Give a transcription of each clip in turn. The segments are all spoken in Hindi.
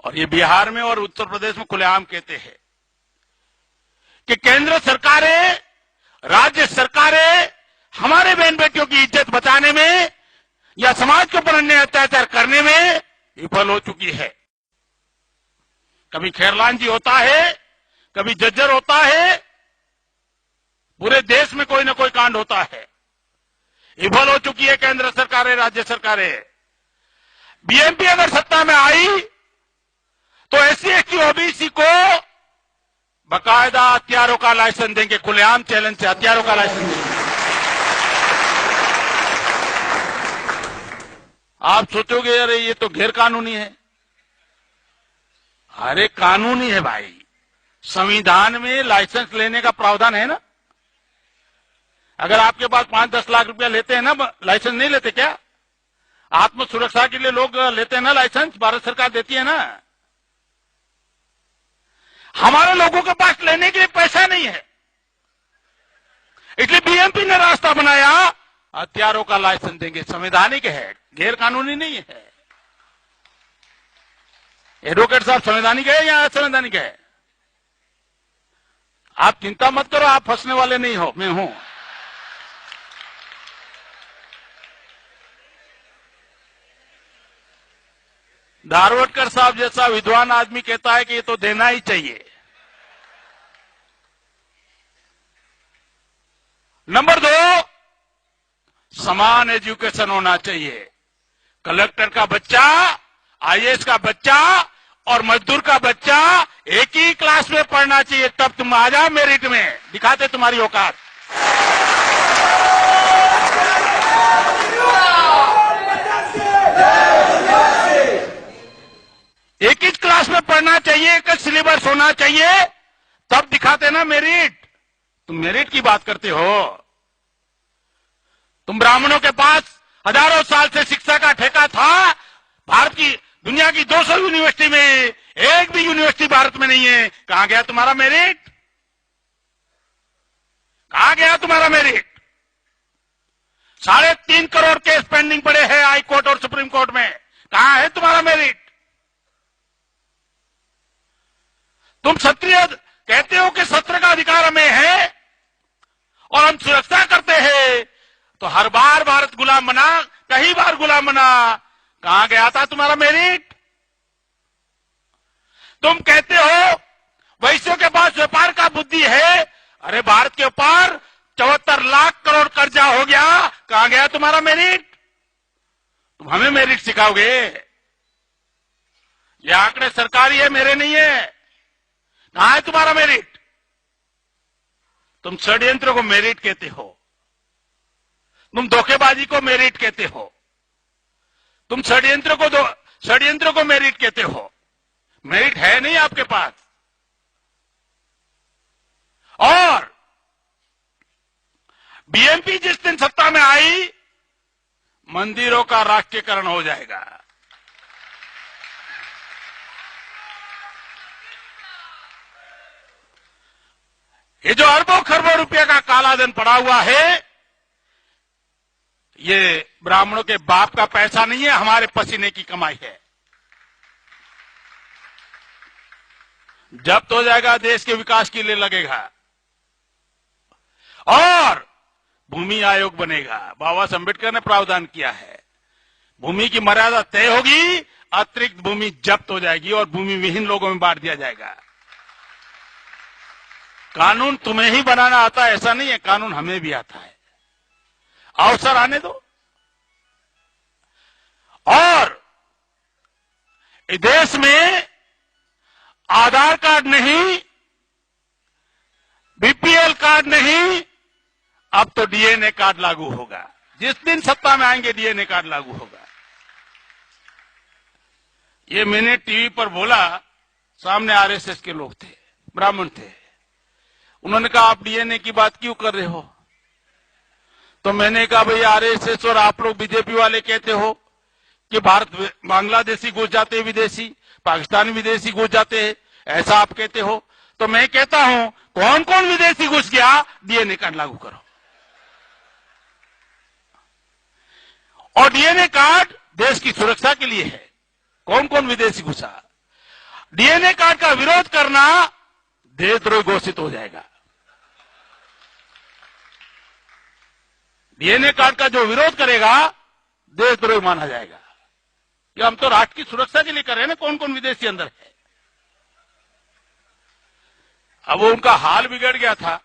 और ये बिहार में और उत्तर प्रदेश में खुलेआम कहते हैं कि केंद्र सरकारें, राज्य सरकारें हमारे बहन बेटियों की इज्जत बचाने में या समाज के ऊपर अन्याय अत्याचार करने में विफल हो चुकी है। कभी खैरलान जी होता है, कभी जज्जर होता है, पूरे देश में कोई ना कोई कांड होता है। विफल हो चुकी है केंद्र सरकारें, राज्य सरकारें। बीएमपी अगर सत्ता में आई तो एससी एसटी ओबीसी को बाकायदा हथियारों का लाइसेंस देंगे, खुलेआम चैलेंज से हथियारों का लाइसेंस देंगे। आप सोचोगे अरे ये तो गैर कानूनी है। अरे कानूनी है भाई, संविधान में लाइसेंस लेने का प्रावधान है ना। अगर आपके पास 5-10 लाख रुपया लेते हैं ना, लाइसेंस नहीं लेते क्या? आत्म सुरक्षा के लिए लोग लेते हैं ना लाइसेंस, भारत सरकार देती है ना। हमारे लोगों के पास लेने के लिए पैसा नहीं है, इसलिए बीएमपी ने रास्ता बनाया, हथियारों का लाइसेंस देंगे। संवैधानिक है, गैर कानूनी नहीं है। एडवोकेट साहब संवैधानिक है या असंवैधानिक है? आप चिंता मत करो, आप फंसने वाले नहीं हो, मैं हूं। धारवडकर साहब जैसा विद्वान आदमी कहता है कि ये तो देना ही चाहिए। नंबर 2, समान एजुकेशन होना चाहिए। कलेक्टर का बच्चा, आईएएस का बच्चा और मजदूर का बच्चा एक ही क्लास में पढ़ना चाहिए, तब तुम आ जाओ मेरिट में, दिखाते तुम्हारी औकात। एक ही क्लास में पढ़ना चाहिए, एक सिलेबस होना चाहिए, तब दिखाते ना मेरिट। तुम मेरिट की बात करते हो। तुम ब्राह्मणों के पास हजारों साल से शिक्षा का ठेका था। भारत की, दुनिया की 200 यूनिवर्सिटी में एक भी यूनिवर्सिटी भारत में नहीं है। कहां गया तुम्हारा मेरिट? कहां गया तुम्हारा मेरिट? 3.5 करोड़ केस पेंडिंग पड़े हैं हाई कोर्ट और सुप्रीम कोर्ट में, कहां है तुम्हारा मेरिट? तुम क्षत्रिय कहते हो कि सत्र का अधिकार हमें है और हम सुरक्षा करते हैं, तो हर बार भारत गुलाम बना, कई बार गुलाम बना, कहां गया था तुम्हारा मेरिट? तुम कहते हो वैश्यों के पास व्यापार का बुद्धि है। अरे भारत के ऊपर 74 लाख करोड़ कर्जा हो गया, कहां गया तुम्हारा मेरिट? तुम हमें मेरिट सिखाओगे? ये आंकड़े सरकारी है, मेरे नहीं है। कहां है तुम्हारा मेरिट? तुम षड्यंत्र को मेरिट कहते हो, तुम धोखेबाजी को मेरिट कहते हो, तुम षड्यंत्र को मेरिट कहते हो। मेरिट है नहीं आपके पास। और बीएमपी जिस दिन सत्ता में आई, मंदिरों का राष्ट्रीयकरण हो जाएगा। ये जो अरबों खरबों रुपए का कालाधन पड़ा हुआ है, ये ब्राह्मणों के बाप का पैसा नहीं है, हमारे पसीने की कमाई है। जब्त हो जाएगा, देश के विकास के लिए लगेगा और भूमि आयोग बनेगा। बाबा साहब अम्बेडकर ने प्रावधान किया है, भूमि की मर्यादा तय होगी, अतिरिक्त भूमि जब्त हो जाएगी और भूमि विहीन लोगों में बांट दिया जाएगा। कानून तुम्हें ही बनाना आता है ऐसा नहीं है, कानून हमें भी आता है। अवसर आने दो। और इस देश में आधार कार्ड नहीं, बीपीएल कार्ड नहीं, अब तो डीएनए कार्ड लागू होगा। जिस दिन सत्ता में आएंगे डीएनए कार्ड लागू होगा। ये मैंने टीवी पर बोला, सामने आरएसएस के लोग थे, ब्राह्मण थे। उन्होंने कहा आप डीएनए की बात क्यों कर रहे हो? तो मैंने कहा भाई आरएसएस और आप लोग बीजेपी वाले कहते हो कि भारत बांग्लादेशी घुस जाते हैं विदेशी, पाकिस्तानी विदेशी घुस जाते हैं, ऐसा आप कहते हो। तो मैं कहता हूं कौन कौन विदेशी घुस गया, डीएनए कार्ड लागू करो। और डीएनए कार्ड देश की सुरक्षा के लिए है। कौन कौन विदेशी घुसा? डीएनए कार्ड का विरोध करना देशद्रोह घोषित हो जाएगा। डीएनए कार्ड का जो विरोध करेगा देशद्रोह माना जाएगा। ये हम तो राष्ट्र की सुरक्षा के लिए कर रहे हैं ना, कौन कौन विदेशी अंदर है। अब वो उनका हाल बिगड़ गया था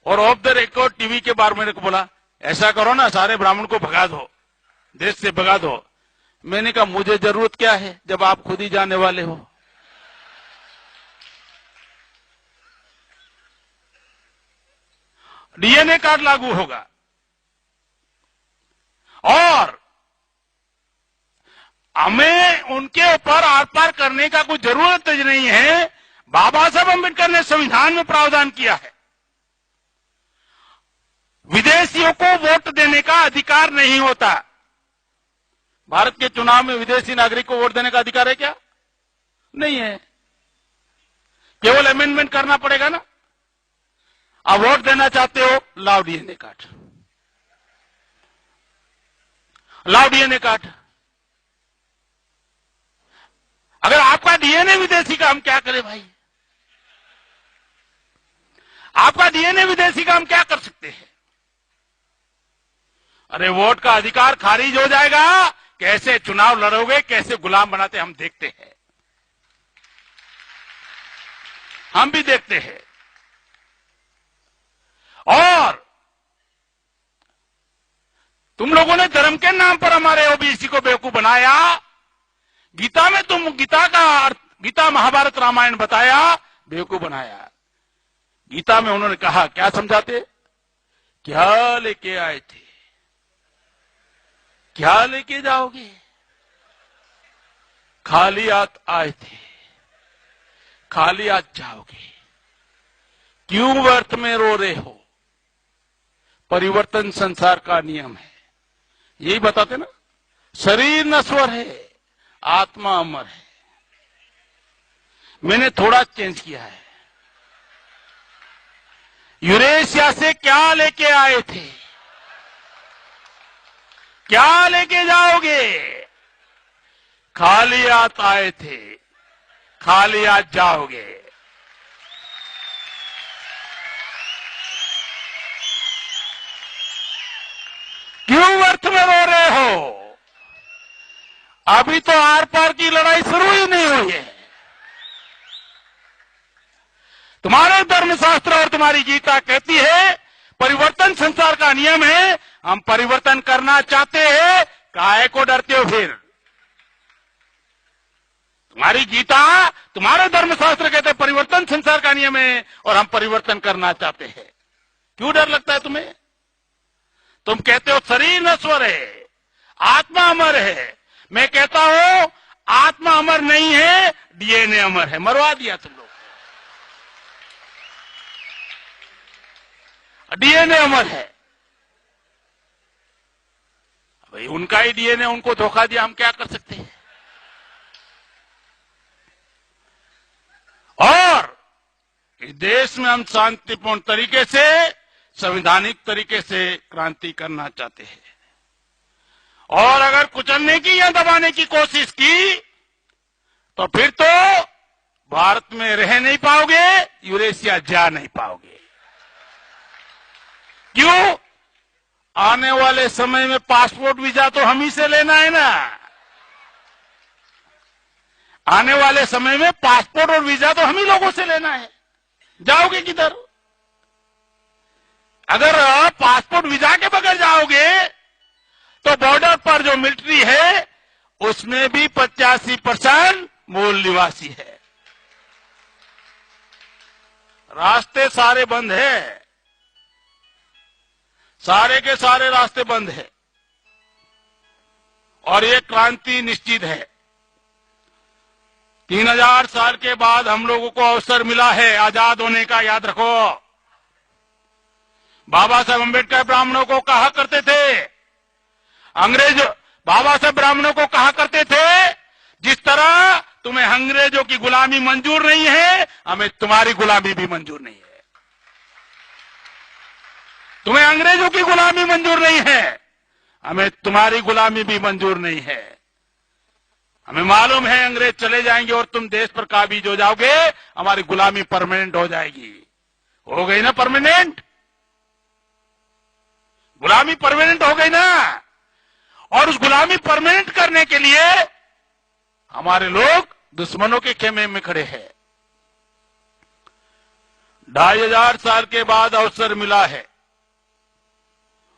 और ऑफ द रिकॉर्ड टीवी के बारे में मेरे को बोला ऐसा करो ना, सारे ब्राह्मण को भगा दो, देश से भगा दो। मैंने कहा मुझे जरूरत क्या है जब आप खुद ही जाने वाले हो। डीएनए कार्ड लागू होगा और हमें उनके ऊपर आर पार करने का कोई जरूरत नहीं है। बाबा साहब अम्बेडकर ने संविधान में प्रावधान किया है, विदेशियों को वोट देने का अधिकार नहीं होता। भारत के चुनाव में विदेशी नागरिक को वोट देने का अधिकार है क्या? नहीं है, केवल अमेंडमेंट करना पड़ेगा ना। आप वोट देना चाहते हो, लाओ डीएनए कार्ड, लाओ डीएनए कार्ड। अगर आपका डीएनए विदेशी का, हम क्या करें भाई? आपका डीएनए विदेशी का हम क्या कर सकते हैं? अरे वोट का अधिकार खारिज हो जाएगा, कैसे चुनाव लड़ोगे, कैसे गुलाम बनाते हम देखते हैं, हम भी देखते हैं। और तुम लोगों ने धर्म के नाम पर हमारे ओबीसी को बेवकूफ बनाया। गीता में तुम गीता महाभारत रामायण बताया, बेवकूफ बनाया। गीता में उन्होंने कहा, क्या समझाते? क्या लेके आए थे, क्या लेके जाओगे? खाली हाथ आए थे, खाली हाथ जाओगे। क्यों व्यर्थ में रो रहे हो? परिवर्तन संसार का नियम है, यही बताते ना। शरीर नश्वर है, आत्मा अमर है। मैंने थोड़ा चेंज किया है। यूरेशिया से क्या लेके आए थे, क्या लेके जाओगे? खाली हाथ आए थे, खाली हाथ जाओगे। क्यों व्यर्थ में रो रहे हो? अभी तो आर पार की लड़ाई शुरू ही नहीं हुई है। तुम्हारे धर्मशास्त्र और तुम्हारी गीता कहती है परिवर्तन संसार का नियम है। हम परिवर्तन करना चाहते हैं, काहे को डरते हो फिर? तुम्हारी गीता, तुम्हारे धर्मशास्त्र कहते हैं परिवर्तन संसार का नियम है और हम परिवर्तन करना चाहते हैं। क्यों डर लगता है तुम्हें? तुम कहते हो शरीर नश्वर है, आत्मा अमर है। मैं कहता हूं आत्मा अमर नहीं है, डीएनए अमर है। मरवा दिया तुम लोग। डीएनए अमर है भाई, उनका ही डीएनए उनको धोखा दिया, हम क्या कर सकते हैं? और इस देश में हम शांतिपूर्ण तरीके से, संवैधानिक तरीके से क्रांति करना चाहते हैं। और अगर कुचलने की या दबाने की कोशिश की तो फिर तो भारत में रह नहीं पाओगे, यूरेशिया जा नहीं पाओगे। क्यों? आने वाले समय में पासपोर्ट वीजा तो हम ही से लेना है ना। आने वाले समय में पासपोर्ट और वीजा तो हम ही लोगों से लेना है। जाओगे किधर? अगर पासपोर्ट वीजा के बगैर जाओगे तो बॉर्डर पर जो मिलिट्री है उसमें भी 85% मूल निवासी है। रास्ते सारे बंद है, सारे के सारे रास्ते बंद है और ये क्रांति निश्चित है। 3000 साल के बाद हम लोगों को अवसर मिला है आजाद होने का, याद रखो। बाबा साहब अम्बेडकर ब्राह्मणों को कहा करते थे, अंग्रेज बाबा साहब ब्राह्मणों को कहा करते थे, जिस तरह तुम्हें अंग्रेजों की गुलामी मंजूर नहीं है, हमें तुम्हारी गुलामी भी मंजूर नहीं है। तुम्हें अंग्रेजों की गुलामी मंजूर नहीं है, हमें तुम्हारी गुलामी भी मंजूर नहीं है। हमें मालूम है अंग्रेज चले जाएंगे और तुम देश पर काबिज हो जाओगे, हमारी गुलामी परमानेंट हो जाएगी। हो गई ना परमानेंट, गुलामी परमानेंट हो गई ना। और उस गुलामी परमानेंट करने के लिए हमारे लोग दुश्मनों के खेमे में खड़े हैं। 2500 साल के बाद अवसर मिला है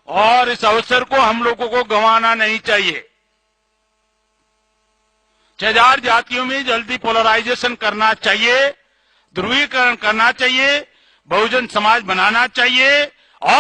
और इस अवसर को हम लोगों को गंवाना नहीं चाहिए। 6000 जातियों में जल्दी पोलराइजेशन करना चाहिए, ध्रुवीकरण करना चाहिए, बहुजन समाज बनाना चाहिए और